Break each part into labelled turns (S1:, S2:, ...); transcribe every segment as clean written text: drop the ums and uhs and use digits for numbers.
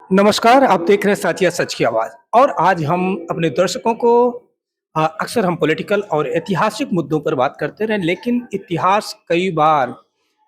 S1: नमस्कार, आप देख रहे हैं साथिया सच की आवाज़ और आज हम अपने दर्शकों को अक्सर हम पॉलिटिकल और ऐतिहासिक मुद्दों पर बात करते रहे, लेकिन इतिहास कई बार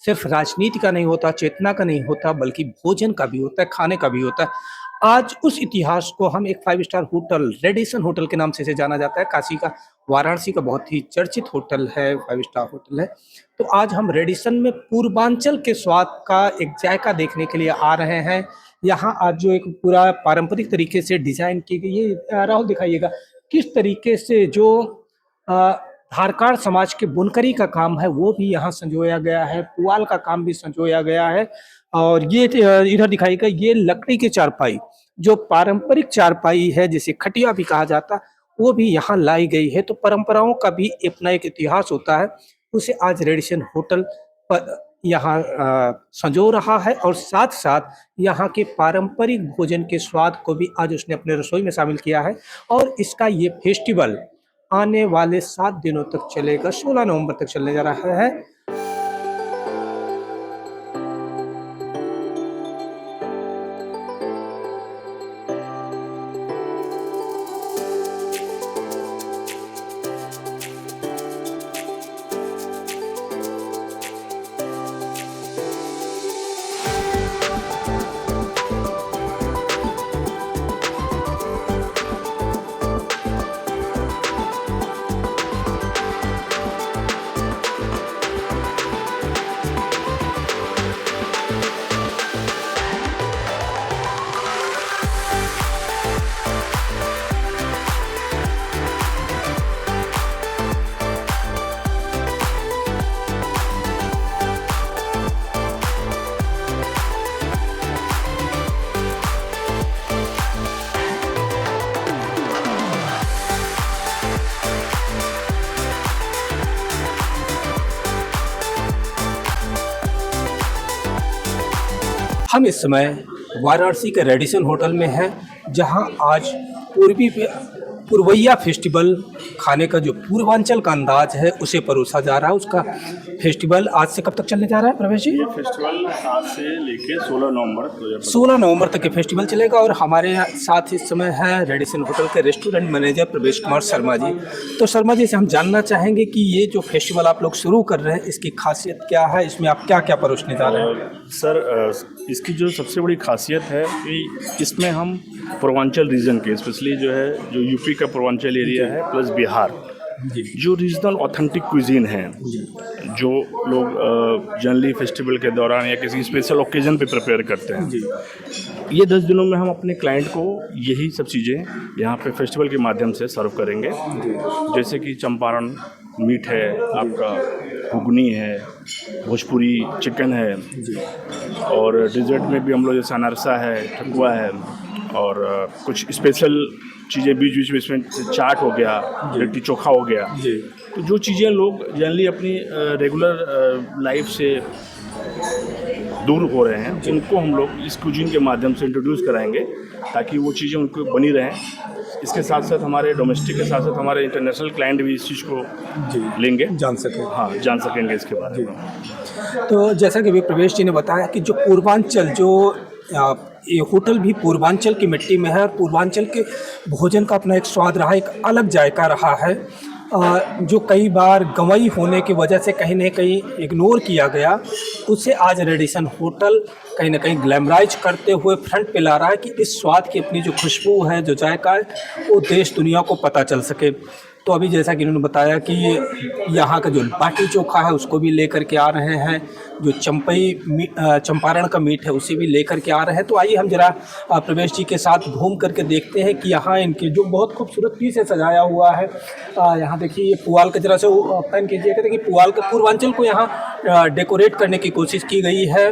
S1: सिर्फ राजनीति का नहीं होता, चेतना का नहीं होता, बल्कि भोजन का भी होता है, खाने का भी होता है। आज उस इतिहास को हम एक 5 स्टार होटल, रेडिसन होटल के नाम से इसे जाना जाता है, काशी का, वाराणसी का बहुत ही चर्चित होटल है, 5 स्टार होटल है। तो आज हम रेडिसन में पूर्वांचल के स्वाद का एक जायका देखने के लिए आ रहे हैं। यहाँ आज जो एक पूरा पारंपरिक तरीके से डिज़ाइन की गई है, राहुल दिखाइएगा, किस तरीके से जो अ, धारकाड़ समाज के बुनकरी का काम है वो भी यहाँ संजोया गया है, पुआल का काम भी संजोया गया है। और ये इधर दिखाइएगा, ये लकड़ी की चारपाई, जो पारंपरिक चारपाई है जिसे खटिया भी कहा जाता, वो भी यहाँ लाई गई है। तो परंपराओं का भी अपना एक इतिहास होता है, उसे आज रेडिसन होटल यहाँ सँजो रहा है और साथ-साथ यहाँ के पारंपरिक भोजन के स्वाद को भी आज उसने अपने रसोई में शामिल किया है। और इसका ये फेस्टिवल आने वाले 7 दिनों तक चलेगा, 16 नवंबर तक चलने जा रहा है। हम इस समय वाराणसी के रेडिसन होटल में हैं, जहां आज पूर्वी पे पुरवैया फेस्टिवल खाने का जो पूर्वांचल का अंदाज है उसे परोसा जा रहा है। उसका फेस्टिवल आज से कब तक चलने जा रहा है प्रवेश जी?
S2: ये फेस्टिवल आज से लेके 16 नवंबर 2025
S1: 16 नवंबर तक ये फेस्टिवल चलेगा। और हमारे साथ इस समय है रेडिसन होटल के रेस्टोरेंट मैनेजर प्रवेश कुमार शर्मा जी। तो शर्मा जी से हम जानना चाहेंगे कि ये जो फेस्टिवल आप लोग शुरू कर रहे हैं, इसकी खासियत क्या है, इसमें आप क्या क्या परोसने जा रहे हैं?
S2: सर, इसकी जो सबसे बड़ी खासियत है कि इसमें हम पूर्वांचल रीजन के स्पेशली जो है जो यूपी का पूर्वांचल एरिया है प्लस बिहार जो रीजनल ऑथेंटिक क्विजीन है जो लोग जनरली फेस्टिवल के दौरान या किसी स्पेशल ओकेजन पे प्रिपेयर करते हैं। ये 10 दिनों में हम अपने क्लाइंट को यही सब चीज़ें यहाँ पे फेस्टिवल के माध्यम से सर्व करेंगे, जैसे कि चंपारण मीट है, आपका घुगनी है, भोजपुरी चिकन है, और डिज़र्ट में भी हम लोग जैसे अनरसा है, ठकुआ है, और कुछ स्पेशल चीज़ें बीच बीच में इसमें चाट हो गया, लिट्टी चोखा हो गया। तो जो चीज़ें लोग जनरली अपनी रेगुलर लाइफ से दूर हो रहे हैं उनको हम लोग इस कुजीन के माध्यम से इंट्रोड्यूस कराएंगे ताकि वो चीज़ें उनको बनी रहें। इसके साथ साथ हमारे डोमेस्टिक के साथ साथ हमारे इंटरनेशनल क्लाइंट भी इस चीज़ को लेंगे,
S1: जान सकें।
S2: हाँ, जान सकेंगे इसके बारे में।
S1: तो जैसा कि अभी प्रवेश जी ने बताया कि जो पूर्वांचल ये होटल भी पूर्वांचल की मिट्टी में है और पूर्वांचल के भोजन का अपना एक स्वाद रहा, एक अलग जायका रहा है, जो कई बार गंवई होने की वजह से कहीं न कहीं इग्नोर किया गया। उसे आज रेडिसन होटल कहीं न कहीं ग्लैमराइज करते हुए फ्रंट पे ला रहा है कि इस स्वाद की अपनी जो खुशबू है, जो जायका है, वो देश दुनिया को पता चल सके। तो अभी जैसा कि इन्होंने बताया कि यहाँ का जो बाटी चोखा है उसको भी लेकर के आ रहे हैं, जो चंपारण का मीट है उसे भी लेकर के आ रहे हैं। तो आइए हम जरा प्रवेश जी के साथ घूम करके देखते हैं कि यहाँ इनके जो बहुत खूबसूरत पीस से सजाया हुआ है। यहाँ देखिए, ये पुआल का जरा से पैन कीजिएगा, देखिए पुआल के पूर्वांचल को यहाँ डेकोरेट करने की कोशिश की गई है।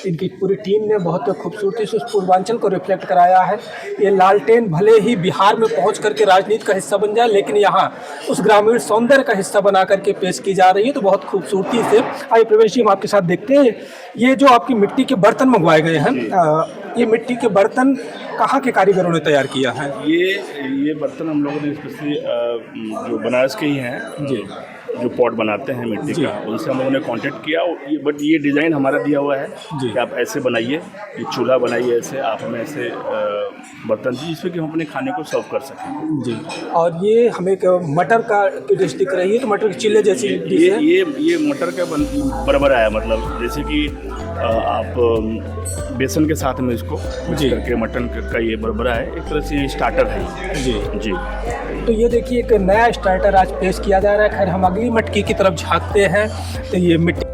S1: इनकी पूरी टीम ने बहुत खूबसूरती से उस पूर्वांचल को रिफ्लेक्ट कराया है। ये लालटेन भले ही बिहार में पहुँच करके राजनीति का हिस्सा बन जाए, लेकिन यहाँ उस ग्रामीण सौंदर्य का हिस्सा बना करके पेश की जा रही है। तो बहुत खूबसूरती से आइए प्रवेश जी हम आपके साथ देखते हैं। ये जो आपकी मिट्टी के बर्तन मंगवाए गए हैं, ये मिट्टी के बर्तन कहाँ के कारीगरों ने तैयार किया है?
S2: ये बर्तन हम लोगों ने स्पेशली जो बनारस के ही हैं जी, जो पॉट बनाते हैं मिट्टी का, उनसे हम लोगों ने कांटेक्ट किया। बट ये डिज़ाइन हमारा दिया हुआ है कि आप ऐसे बनाइए, ये चूल्हा बनाइए, ऐसे आप हमें ऐसे बर्तन दीजिए जिसमें कि हम अपने खाने को सर्व कर सकें।
S1: जी। और ये हमें एक मटर का डिश दिख रही है, तो मटर के चिल्ले जैसी डिश है।
S2: ये मटर का बराबर आया, मतलब जैसे कि आप बेसन के साथ में इसको मिक्स करके मटन का ये बरबरा है, एक तरह से ये स्टार्टर है। जी जी।
S1: तो ये देखिए एक नया स्टार्टर आज पेश किया जा रहा है। खैर हम अगली मटकी की तरफ झांकते हैं, तो ये मिट्टी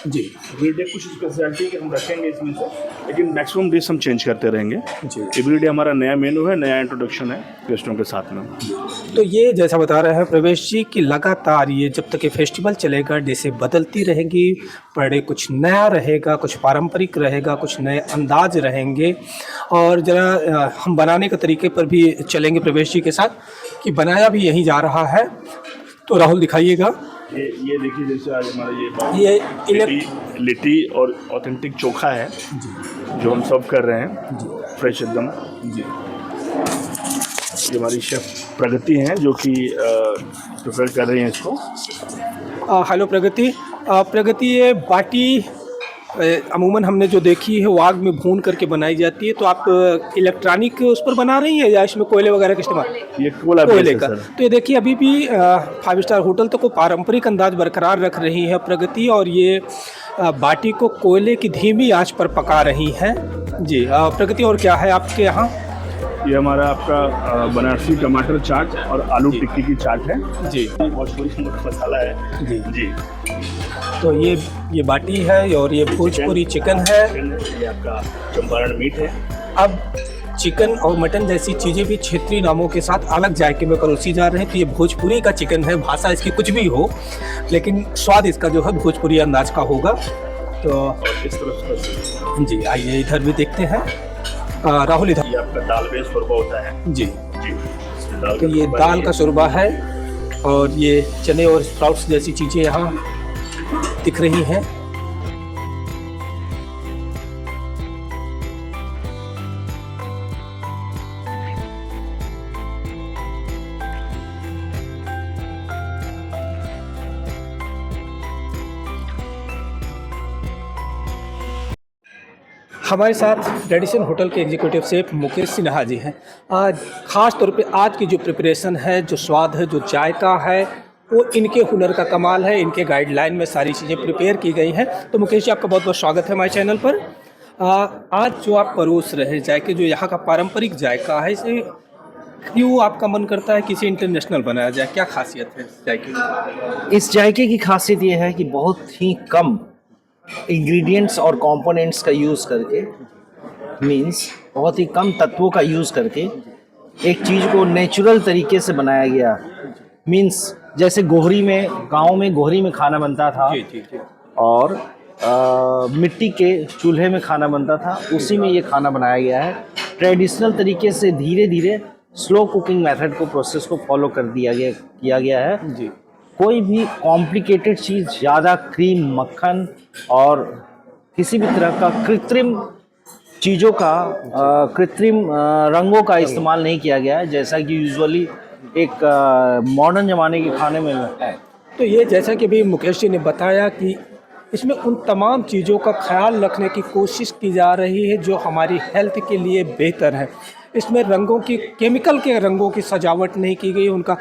S2: जी एवरीडे कुछ स्पेशलिटी के हम रखेंगे इसमें से, लेकिन मैक्सिमम डिश हम चेंज करते रहेंगे। एवरीडे हमारा नया मेनू है, नया इंट्रोडक्शन है गेस्टों के साथ में।
S1: तो ये जैसा बता रहे हैं प्रवेश जी कि लगातार ये जब तक ये फेस्टिवल चलेगा डिशें बदलती रहेंगी, पर डे कुछ नया रहेगा, कुछ पारंपरिक रहेगा, कुछ नए अंदाज रहेंगे। और ज़रा हम बनाने के तरीके पर भी चलेंगे प्रवेश जी के साथ कि बनाया भी यहीं जा रहा है। तो राहुल दिखाइएगा।
S2: ये देखिए, जैसे आज हमारा ये लिट्टी और ऑथेंटिक चोखा है जो हम सर्व कर रहे हैं, फ्रेश एकदम। जी, ये हमारी शेफ प्रगति हैं जो कि प्रिपेयर कर रही हैं इसको।
S1: हेलो प्रगति। प्रगति, ये बाटी अमूमन हमने जो देखी है वो आग में भून करके बनाई जाती है, तो आप इलेक्ट्रॉनिक उस पर बना रही हैं या इसमें कोयले वगैरह का इस्तेमाल?
S2: ये कोयले का।
S1: तो ये देखिए अभी भी 5 स्टार होटल तक को पारंपरिक अंदाज बरकरार रख रही है प्रगति, और ये बाटी को कोयले की धीमी आंच पर पका रही हैं। जी प्रगति, और क्या है आपके यहाँ?
S2: ये हमारा आपका बनारसी टमाटर चाट और आलू टिक्की की चाट है। जी, भोजपुरी मसाला है। जी जी।
S1: तो ये बाटी है और ये भोजपुरी चिकन है।
S2: ये आपका चंपारण मीट है।
S1: अब चिकन और मटन जैसी चीज़ें भी क्षेत्रीय नामों के साथ अलग जायके में परोसी जा रहे हैं। तो ये भोजपुरी का चिकन है, भाषा इसकी कुछ भी हो, लेकिन स्वाद इसका जो है भोजपुरी अंदाज का होगा। तो
S2: इस तरफ
S1: जी आइए इधर भी देखते हैं। राहुल, इधर
S2: ये आपका दाल बेस शोरबा होता है। जी जी।
S1: तो ये दाल का शोरबा है और ये चने और स्प्राउट्स जैसी चीज़ें यहाँ दिख रही हैं। हमारे साथ रेडिसन होटल के एग्जीक्यूटिव शेफ मुकेश सिन्हा जी हैं। आज ख़ास तौर पे आज की जो प्रिपरेशन है, जो स्वाद है, जो जायका है, वो इनके हुनर का कमाल है। इनके गाइडलाइन में सारी चीज़ें प्रिपेयर की गई हैं। तो मुकेश जी, आपका बहुत बहुत स्वागत है हमारे चैनल पर। आज जो आप परोस रहे जायके, जो यहाँ का पारंपरिक जायका है, इसे क्यों आपका मन करता है किसी इंटरनेशनल बनाया जाए? क्या खासियत है इस जायके की?
S3: इस जायके की खासियत ये है कि बहुत ही कम इंग्रेडिएंट्स और कंपोनेंट्स का यूज़ करके, मींस बहुत ही कम तत्वों का यूज़ करके एक चीज़ को नेचुरल तरीके से बनाया गया। मींस जैसे गोहरी में, गांव में गोहरी में खाना बनता था और मिट्टी के चूल्हे में खाना बनता था, उसी में ये खाना बनाया गया है। ट्रेडिशनल तरीके से धीरे धीरे स्लो कुकिंग मेथड को, प्रोसेस को फॉलो कर किया गया है। जी, कोई भी कॉम्प्लिकेटेड चीज़, ज़्यादा क्रीम, मक्खन और किसी भी तरह का कृत्रिम चीज़ों का, कृत्रिम रंगों का इस्तेमाल नहीं किया गया है, जैसा कि यूजुअली एक मॉडर्न ज़माने के खाने में है।
S1: तो ये जैसा कि अभी मुकेश जी ने बताया कि इसमें उन तमाम चीज़ों का ख्याल रखने की कोशिश की जा रही है जो हमारी हेल्थ के लिए बेहतर है। इसमें रंगों की केमिकल के रंगों की सजावट नहीं की गई, उनका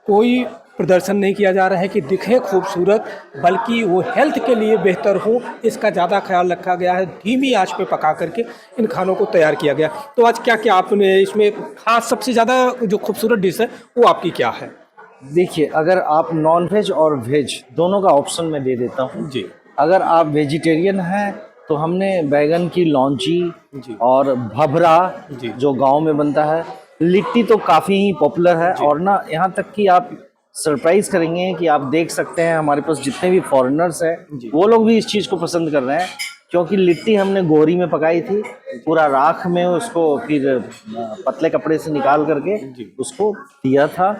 S1: कोई प्रदर्शन नहीं किया जा रहा है कि दिखे खूबसूरत, बल्कि वो हेल्थ के लिए बेहतर हो, इसका ज़्यादा ख्याल रखा गया है। धीमी आंच पे पका करके इन खानों को तैयार किया गया। तो आज क्या क्या आपने इसमें खास सबसे ज़्यादा जो खूबसूरत डिश है वो आपकी क्या है?
S3: देखिए, अगर आप नॉन वेज और वेज दोनों का ऑप्शन मैं दे देता हूँ।
S1: जी
S3: अगर आप वेजिटेरियन हैं तो हमने बैगन की लौंजी
S1: जी
S3: और भभरा
S1: जी।
S3: जो गांव में बनता है, लिट्टी तो काफ़ी ही पॉपुलर है। और ना यहाँ तक कि आप सरप्राइज करेंगे कि आप देख सकते हैं हमारे पास जितने भी फॉरेनर्स हैं
S1: जी।
S3: वो लोग भी इस चीज़ को पसंद कर रहे हैं, क्योंकि लिट्टी हमने गोरी में पकाई थी, पूरा राख में उसको फिर पतले कपड़े से निकाल करके उसको दिया था।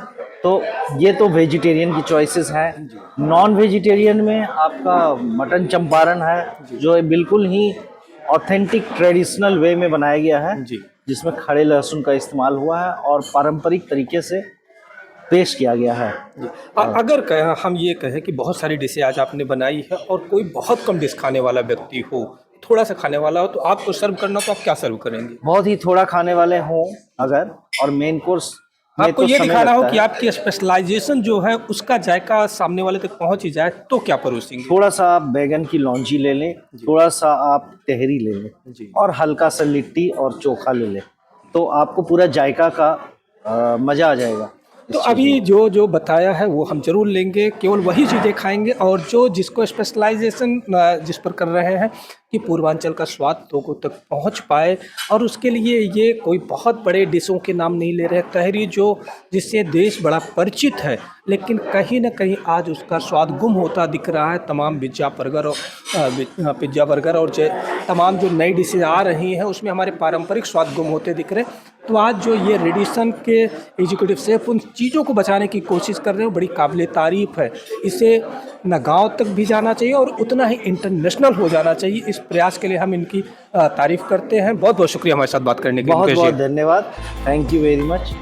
S3: तो ये तो वेजिटेरियन की चॉइसेस हैं। नॉन वेजिटेरियन में आपका मटन चंपारण है जो बिल्कुल ही ऑथेंटिक ट्रेडिशनल वे में बनाया गया है,
S1: जी।
S3: जिसमें खड़े लहसुन का इस्तेमाल हुआ है और पारंपरिक तरीके से पेश किया गया है।
S1: अगर हम ये कहें कि बहुत सारी डिशें आज आपने बनाई है और कोई बहुत कम डिश खाने वाला व्यक्ति हो, थोड़ा सा खाने वाला हो, तो आपको सर्व करना तो आप क्या सर्व करेंगे?
S3: बहुत ही थोड़ा खाने वाले हों अगर, और मेन कोर्स में
S1: आपको
S3: तो
S1: ये
S3: समय
S1: दिखाना हो
S3: लगता
S1: कि
S3: है।
S1: आपकी स्पेशलाइजेशन जो है उसका जायका सामने वाले तक पहुंच ही जाए, तो क्या परोसेंगे?
S3: थोड़ा सा आप बैगन की लौंजी ले लें, थोड़ा सा आप तहरी ले लें
S1: जी।
S3: और हल्का सा लिट्टी और चोखा ले लें, तो आपको पूरा जायका का मज़ा आ जाएगा।
S1: तो अभी जो जो बताया है वो हम जरूर लेंगे, केवल वही चीज़ें खाएंगे, और जो जिसको स्पेशलाइजेशन जिस पर कर रहे हैं कि पूर्वांचल का स्वाद लोगों तक पहुंच पाए, और उसके लिए ये कोई बहुत बड़े डिशों के नाम नहीं ले रहे। तहरी जो जिससे देश बड़ा परिचित है, लेकिन कहीं ना कहीं आज उसका स्वाद गुम होता दिख रहा है। तमाम पिज्ज़ा बर्गर और तमाम जो नई डिशेज आ रही हैं उसमें हमारे पारंपरिक स्वाद गुम होते दिख रहे हैं। तो आज जो ये रेडिसन के एग्जीक्यूटिव शेफ उन चीज़ों को बचाने की कोशिश कर रहे हैं, बड़ी काबिल तारीफ़ है। इसे न गांव तक भी जाना चाहिए और उतना ही इंटरनेशनल हो जाना चाहिए। इस प्रयास के लिए हम इनकी तारीफ़ करते हैं। बहुत बहुत शुक्रिया हमारे साथ बात करने के लिए।
S3: बहुत
S1: मुकेश
S3: बहुत
S1: जी।
S3: धन्यवाद। Thank you very much.